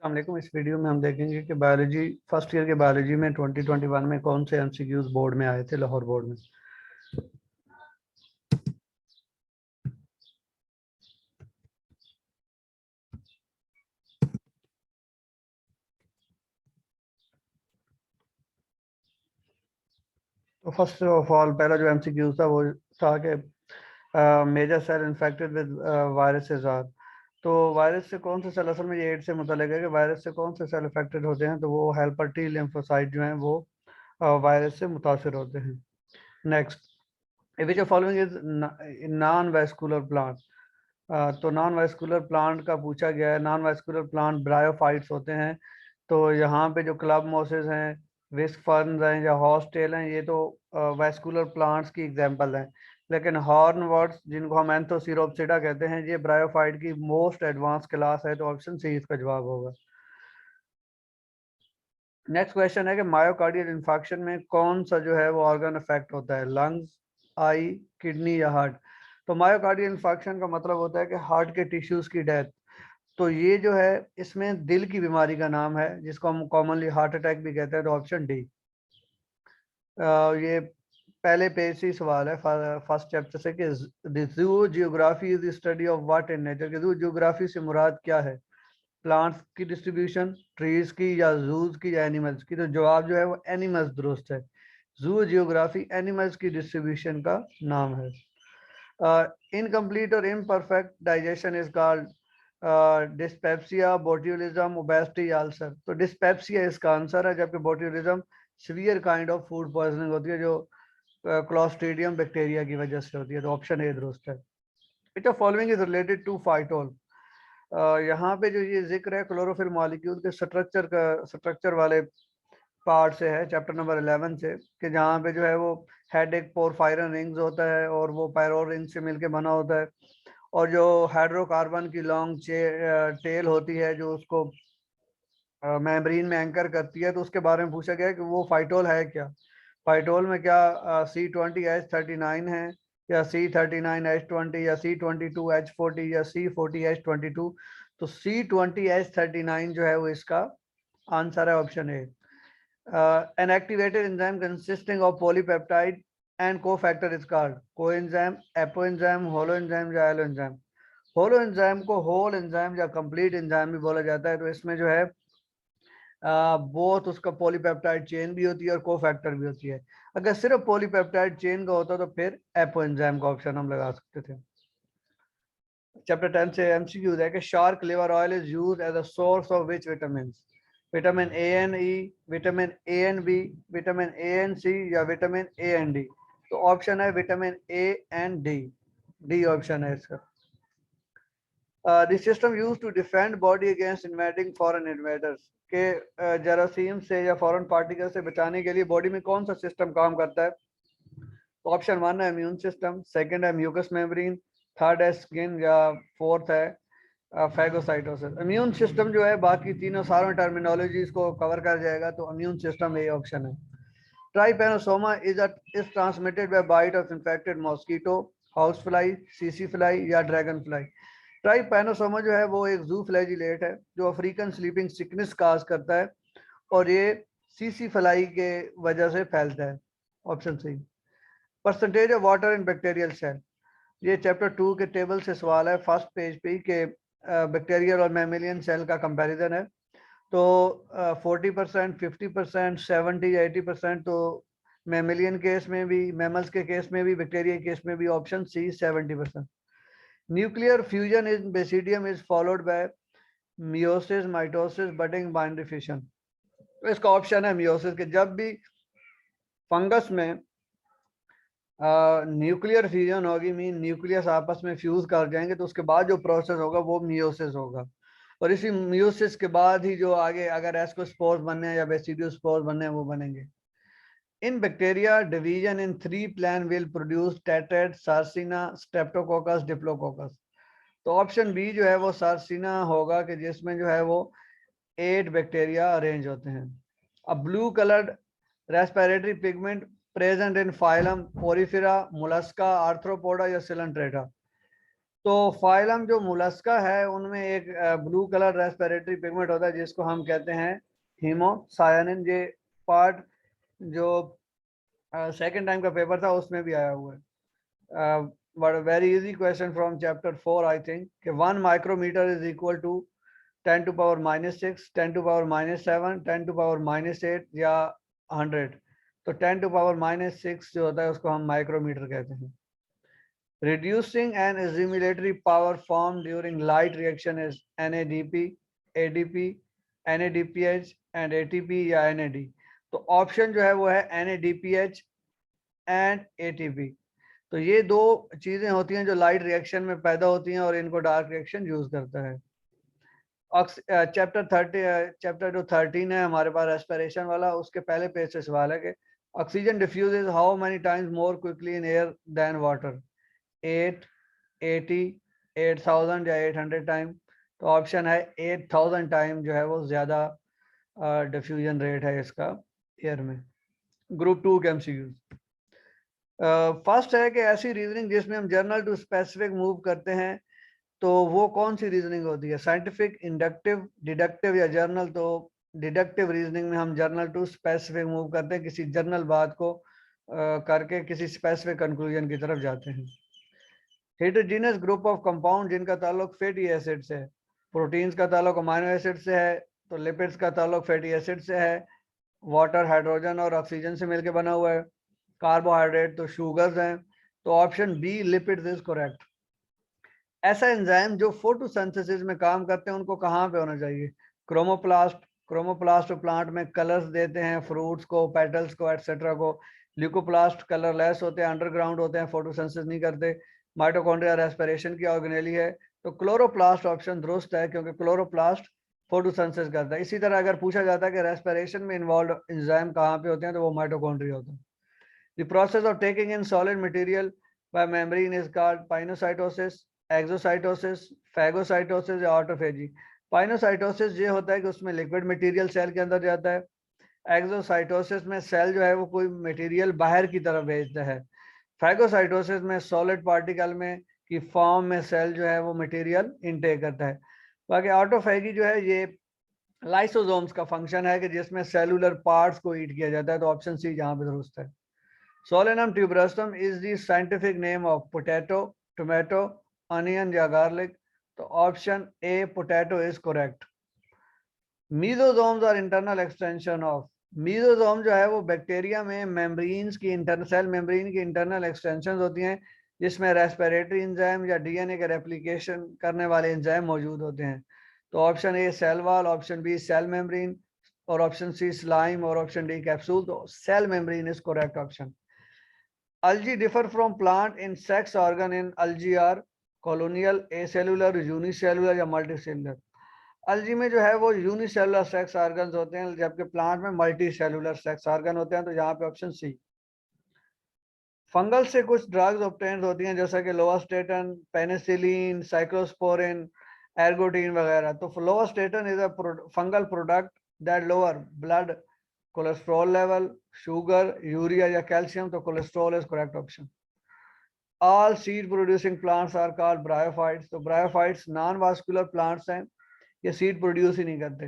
अस्सलाम वालेकुम। इस वीडियो में हम देखेंगे कि बायोलॉजी फर्स्ट ईयर के बायोलॉजी में 2021 में कौन से एमसीक्यूज बोर्ड में आए थे, लाहौर बोर्ड में। तो फर्स्ट ऑफ ऑल पहला जो एमसीक्यूज था वो था कि major cell infected with viruses are. तो वायरस से कौन से सेल, असल में ये एड्स से मुताल्लिक है कि वायरस से कौन से सेल इफेक्टेड होते हैं, तो वो हेल्पर टी लिम्फोसाइट जो हैं वो वायरस से मुतासर होते हैं। Next, which of following is non vascular plant. तो नॉन वास्कुलर प्लांट का पूछा गया है। नॉन वास्कुलर प्लांट ब्रायोफाइट्स होते हैं। तो यहाँ पे जो क्लब मोसेस हैं, विस्क फर्न्स हैं या हॉर्सटेल हैं, ये तो वास्कुलर प्लांट्स की एग्जांपल हैं। लेकिन हॉर्नवर्ड्स, जिनको हम एंथोसिरोप्सिडा कहते हैं, ये ब्रायोफाइट की मोस्ट एडवांस क्लास है। तो ऑप्शन सी इसका जवाब होगा। नेक्स्ट क्वेश्चन है कि मायोकार्डियल इंफार्क्शन में कौन सा जो है वो ऑर्गन अफेक्ट होता है, लंग्स, आई, किडनी या हार्ट। तो मायोकार्डियल इंफार्क्शन का मतलब होता है कि हार्ट के टिश्यूज की डेथ। तो ये जो है इसमें दिल की बीमारी का नाम है, जिसको हम कॉमनली हार्ट अटैक भी कहते हैं। तो ऑप्शन डी। ये पहले पेज से ही सवाल है फर्स्ट चैप्टर से कि जू geography is the study of what in nature. के जू जियोग्राफी से मुराद क्या है, प्लांट्स की डिस्ट्रीब्यूशन, ट्रीज की या जूज की या एनिमल्स की। तो जवाब जो है वो एनिमल्स दुरुस्त है। जू जियोग्राफी एनिमल्स की डिस्ट्रीब्यूशन का नाम है। इनकम्प्लीट और imperfect digestion is called dyspepsia, botulism, obesity, ulcer. तो डिस्पेप्सिया इसका आंसर है, जबकि botulism severe kind of food poisoning होती है, जो क्लोस्ट्रीडियम बैक्टीरिया की वजह से होती है। तो ऑप्शन ए दुरुस्त है। Which of following is related to phytol. यहाँ पे जो ये जिक्र है क्लोरोफिल मॉलिक्यूल के स्ट्रक्चर वाले पार्ट से है, चैप्टर नंबर 11 से, कि जहाँ पे जो है वो हेड एक पोरफायरन रिंग्स होता है और वो पायरोर रिंग से मिलके बना होता है। और जो हाइड्रोकार्बन की लॉन्ग टेल होती है जो उसको मेम्ब्रेन में एंकर करती है। तो उसके बारे में पूछा गया है कि वो फाइटोल है क्या। फाइटोल में क्या C20H39 है, या C39H20, या C22H40, या C40H22। तो C20H39 जो है वो इसका आंसर है, option A. An activated enzyme consisting of polypeptide and cofactor is called coenzyme, apoenzyme, holoenzyme या alloenzyme। होलो एंजाइम को होल एंजाइम या कंप्लीट एंजाइम भी बोला जाता है। तो इसमें जो है बोथ उसका पॉलीपेप्टाइड चेन भी होती है और कोफैक्टर भी होती है। अगर सिर्फ पॉलीपेप्टाइड चेन का होता तो फिर एपोएंजाइम का ऑप्शन हम लगा सकते थे। चैप्टर 10 से एमसीक्यू है कि shark liver oil is used as a source of which vitamin. Vitamin A and E, vitamin A and B, vitamin A and C या विटामिन ए एंड डी। तो ऑप्शन है vitamin A and D. D option है इसका। The system use to defend body against invading foreign invaders. के जरासीम से या foreign particle से बचाने के लिए बॉडी में कौन सा सिस्टम काम करता है। तो ऑप्शन 1 है इम्यून सिस्टम, सेकंड है म्यूकस मेम्ब्रेन, थर्ड है स्किन, या फोर्थ है फैगोसाइटोसिस। इम्यून सिस्टम जो है बाकी तीनों सारों टर्मिनोलॉजीज को कवर कर जाएगा। तो इम्यून सिस्टम ये ऑप्शन है। Trypanosoma is transmitted by bite of infected mosquito, house fly, सीसी फ्लाई या ड्रैगन फ्लाई। ट्राइपेनोसोमा जो है वो एक जू फ्लैजिलेट है जो अफ्रीकन स्लीपिंग सिकनेस काज करता है, और ये सीसी फ्लाई के वजह से फैलता है। Option C. Percentage of water in bacterial cell. ये चैप्टर 2 के टेबल से सवाल है, फर्स्ट पेज पे के बैक्टीरियल और मैमेलियन सेल का कंपैरिजन है। तो 40%, 50%, 70 या 80%। तो मैमेलियन केस में भी, मैमल्स के केस में भी, बैक्टीरिया केस में भी option C 70%। Nuclear fusion in basidium is followed by meiosis, mitosis, budding, binary fission. तो इसका ऑप्शन है मियोसिस। के जब भी फंगस में न्यूक्लियर फ्यूजन होगी, मीन न्यूक्लियस आपस में फ्यूज कर जाएंगे, तो उसके बाद जो प्रोसेस होगा वो मियोसिस होगा। और इसी मियोसिस के बाद ही जो आगे अगर एस्कोस्पोर्स बनने हैं या बेसिडियो स्पोर्स बनने हैं वो बनेंगे। In bacteria division in 3 plan will produce tetrad, sarcina, streptococcus, diplococcus. तो ऑप्शन बी जो है वो सार्सिना होगा, कि जिसमें जो है वो 8 बैक्टीरिया अरेंज होते हैं। अब blue coloured respiratory pigment present in phylum Porifera, Mollusca, arthropoda या सिलेंट्रेटा। तो फाइलम जो मुलस्का है उनमें एक ब्लू कलर रेस्पिरेटरी पिगमेंट होता है जिसको हम कहते हैं हीमोसायानिन। ये पार्ट जो सेकंड टाइम का पेपर था उसमें भी आया हुआ है। But very easy question from chapter 4 I think कि 1 micrometre is equal to 10 to power -6, 10 to power -7, 10 to power -8 या 100। तो 10 टू पावर -6 जो होता है उसको हम माइक्रोमीटर कहते हैं। Reducing an assimilatory power formed during light reaction is NADP, ADP, NADPH and ATP या NAD। तो ऑप्शन जो है वो है NADPH एंड ATP। तो ये दो चीजें होती हैं जो लाइट रिएक्शन में पैदा होती हैं और इनको डार्क रिएक्शन यूज करता है। चैप्टर जो 13 है हमारे पास रेस्पिरेशन वाला, उसके पहले पेज से सवाल है कि oxygen diffuses how many times more quickly in air than water. 8, 80, 8000 या 800 टाइम। तो ऑप्शन है 8000 टाइम जो है वो ज्यादा डिफ्यूजन रेट है इसका एयर में। ग्रुप 2 के एमसीक्यूज। फर्स्ट है कि ऐसी रीजनिंग जिसमें हम जर्नल टू स्पेसिफिक मूव करते हैं, तो वो कौन सी रीजनिंग होती है? साइंटिफिक, इंडक्टिव, डिडक्टिव या जर्नल? तो डिडक्टिव रीजनिंग में हम जर्नल टू स्पेसिफिक मूव करते हैं, किसी जर्नल बात को करके किसी स्पेसिफिक कंक्लूजन की तरफ जाते हैं। हेटेरोजीनियस ग्रुप ऑफ कंपाउंड जिनका ताल्लुक फैटी एसिड से है। प्रोटीन्स का ताल्लुक अमाइनो एसिड से है, तो लिपिड्स का ताल्लुक फैटी एसिड से है। वाटर हाइड्रोजन और ऑक्सीजन से मिलकर बना हुआ है। कार्बोहाइड्रेट तो शुगर्स हैं। तो option B lipids is correct. ऐसा एंजाइम जो फोटोसिंथेसिस में काम करते हैं उनको कहाँ पे होना चाहिए? क्रोमोप्लास्ट। क्रोमोप्लास्ट प्लांट में कलर्स देते हैं, फ्रूट्स को, पेटल्स को, एटसेट्रा को। ल्यूकोप्लास्ट कलरलेस होते हैं, अंडरग्राउंड होते हैं, फोटोसिंथेसिस नहीं करते। माइटोकॉन्ड्रिया रेस्पिरेशन की ऑर्गेनेली है। तो क्लोरोप्लास्ट ऑप्शन दुरुस्त है क्योंकि क्लोरोप्लास्ट फोटोसिंथेसिस करता है। इसी तरह अगर पूछा जाता है कि रेस्पिरेशन में इन्वॉल्व एंजाइम कहाँ पे होते हैं, तो वो माइटोकॉन्ड्रिया होता है। The process of taking in solid material by membrane is called pinocytosis, exocytosis, phagocytosis या autophagy। पाइनोसाइटोसिस ये होता है कि उसमें लिक्विड मटेरियल सेल के अंदर जाता है। एक्सोसाइटोसिस में सेल जो है वो कोई मटेरियल बाहर की तरफ भेजता है। फैगोसाइटोसिस में सॉलिड पार्टिकल में की फॉर्म में सेल जो है वो मटेरियल इनटेक करता है। बाकी ऑटोफेजी जो है ये लाइसोसोम्स का फंक्शन है कि जिसमें सेलुलर पार्ट्स को ईट किया जाता है। तो ऑप्शन सी जहाँ पे दुरुस्त है। Solanum tuberosum is the scientific name of potato, tomato, onion या garlic। तो option A potato is correct. Mesosomes और इंटरनल एक्सटेंशन ऑफ। मीजोजोम जो है वो बैक्टीरिया में मेम्ब्रेन्स की इंटरनल सेल मेम्ब्रेन की इंटरनल एक्सटेंशन होती हैं जिसमें रेस्पिरेटरी एंजाइम या डीएनए के रेप्लिकेशन करने वाले एंजाइम मौजूद होते हैं। तो option A cell wall, option B cell membrane और ऑप्शन सी स्लाइम और ऑप्शन डी कैप्सूल। तो cell membrane is correct option. Algae differ from plant in sex organ in algae are colonial, acellular, unicellular या multicellular। algae में जो है वो unicellular sex organs होते हैं जबकि प्लांट में मल्टी सेलुलर सेक्स ऑर्गन होते हैं। तो यहाँ पे ऑप्शन सी। फंगल से कुछ ड्रग्स ऑब्टेन होती हैं जैसा कि लोवास्टेटन, पेनिसिलिन, साइक्लोस्पोरिन, एर्गोटीन वगैरह। तो lovastatin is a fungal product that lower blood cholesterol level, sugar, urea या कैल्शियम। तो cholesterol is correct option. All seed producing plants are called bryophytes. तो ब्रायोफाइट्स नॉन वास्कुलर प्लांट्स हैं, ये seed produce ही नहीं करते।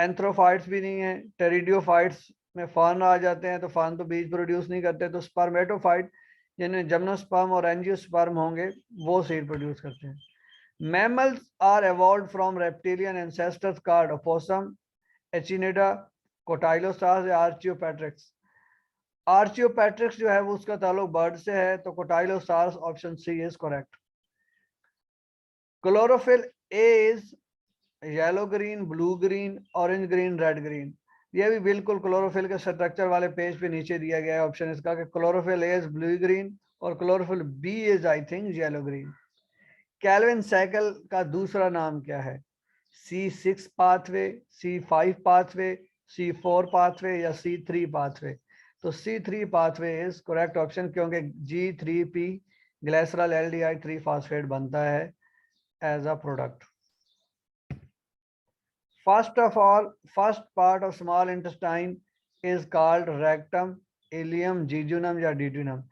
एंथ्रोफाइट्स भी नहीं है। टेरिडियोफाइट्स में फर्न आ जाते हैं, तो फर्न तो बीज प्रोड्यूस नहीं करते। तो स्पर्मेटोफाइट जिनमें जिम्नोस्पर्म और एंजियोस्पर्म होंगे वो सीड प्रोड्यूस करते हैं। Mammals are evolved from reptilian ancestors called opossum, एचिनिडा, कोटाइलोसास या आर्चियोपेट्रिक्स। आर्चियोपेट्रिक्स जो है वो उसका ताल्लुक बर्ड से है। तो cotylosaurs option C is correct. Chlorophyll A is yellow green, blue green, orange green, red green. ये भी बिल्कुल क्लोरोफिल के स्ट्रक्चर वाले पेज पे नीचे दिया गया है ऑप्शन इसका कि chlorophyll A is blue green और chlorophyll B is I think yellow green. Calvin cycle का दूसरा नाम क्या है? C6 pathway, C5 pathway, C4 pathway या C3 पाथवे। तो C3 pathway is correct option क्योंकि G3P ग्लिसरॉल एल्डिहाइड 3 फास्फेट बनता है as a product. First of all, first part of small intestine is called rectum, ileum, jejunum या duodenum।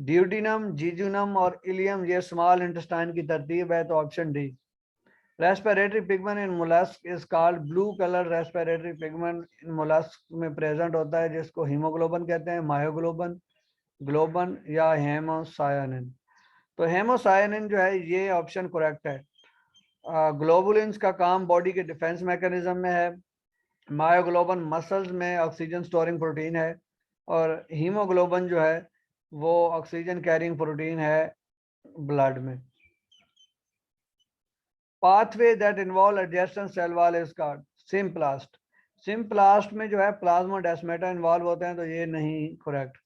ड्यूटीनम, जीजुनम और ilium ये small intestine की तरतीब है, तो option D. Respiratory pigment in mollusc is called blue colour respiratory pigment in mollusc में present होता है, जिसको हीमोग्लोबिन कहते हैं, मायोग्लोबिन, ग्लोबन या हेमोसायनिन। तो हेमोसायनिन जो है ये ऑप्शन करेक्ट है। ग्लोबुलिन्स का काम बॉडी के डिफेंस मैकेनिज्म में है, मायोग्लोबिन मसल्स में ऑक्सीजन स्टोरिंग प्रोटीन है, और हीमोग्लोबिन जो है वो ऑक्सीजन कैरिंग प्रोटीन है ब्लड में। Pathway that involve adjacent cell wall is called symplast. Symplast में जो है प्लाज्मोडेस्माटा इन्वॉल्व होते हैं, तो ये नहीं correct.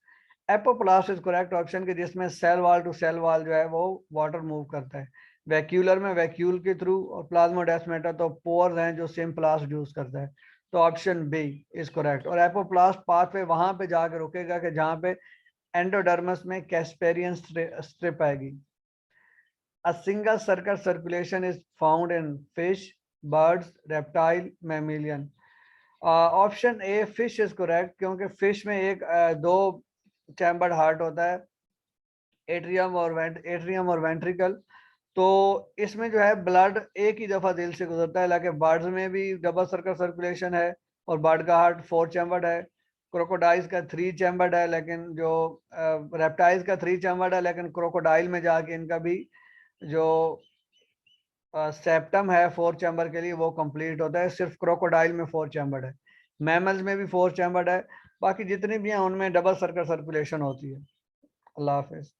Apoplast is correct option के, जिसमें cell wall to cell wall जो है वो वाटर मूव करता है। वैक्यूलर में वैक्यूल के थ्रू, और प्लाज्मोडेस्माटा तो पोर्स हैं जो सिम्प्लास्ट यूज करता है, तो ऑप्शन बी इज करेक्ट। और एपोप्लास्ट पाथवे वहां पे जाकर रुकेगा कि जहां पे एंडोडर्मस में कैस्पेरियन स्ट्रिप आएगी। A single circular circulation is found in fish, birds, reptile, mammalian. Option a fish is correct, क्योंकि फिश में एक दो चैम्बर्ड हार्ट होता है, एट्रियम और वेंट्रिकल। तो इसमें जो है ब्लड एक ही दफा दिल से गुजरता है, लेकिन बर्ड्स में भी डबल सर्कुलर सर्कुलेशन है, और बर्ड का हार्ट 4 चैम्बर्ड है। क्रोकोडाइल्स का 3 चैम्बर्ड है, लेकिन जो रेप्टाइल्स का 3 चैम्बर्ड है, लेकिन क्रोकोडाइल में जाके इनका भी जो सेप्टम है 4 चैम्बर के लिए वो कंप्लीट होता है। सिर्फ क्रोकोडाइल में 4 चैम्बर है, मैमल्स में भी 4 चैम्बर है, बाकी जितने भी हैं उनमें डबल सर्कुलर सर्कुलेशन होती है। अल्लाह हाफिज।